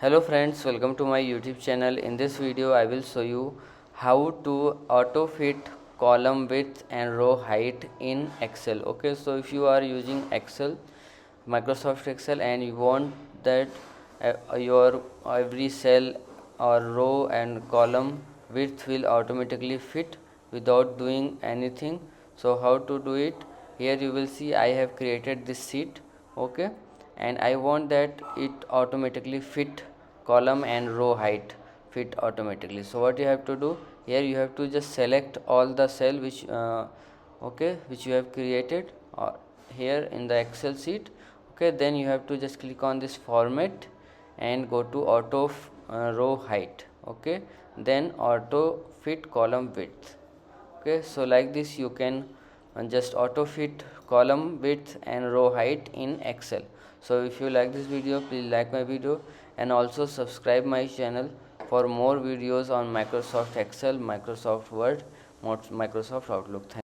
Hello friends, welcome to my YouTube channel. In this video I will show you how to auto fit column width and row height in Excel. Okay, so if you are using Excel, Microsoft Excel, and you want that your every cell or row and column width will automatically fit without doing anything, so how to do it? Here you will see I have created this sheet. Okay, and I want that it automatically fit column and row height fit automatically. So what you have to do, here you have to just select all the cell which which you have created here in the Excel sheet. Okay, then you have to just click on this format and go to auto row height. Okay, then auto fit column width. Okay, so like this you can just auto fit column width and row height in Excel. So if you like this video, please like my video and also subscribe my channel for more videos on Microsoft Excel, Microsoft Word, Microsoft Outlook. Thank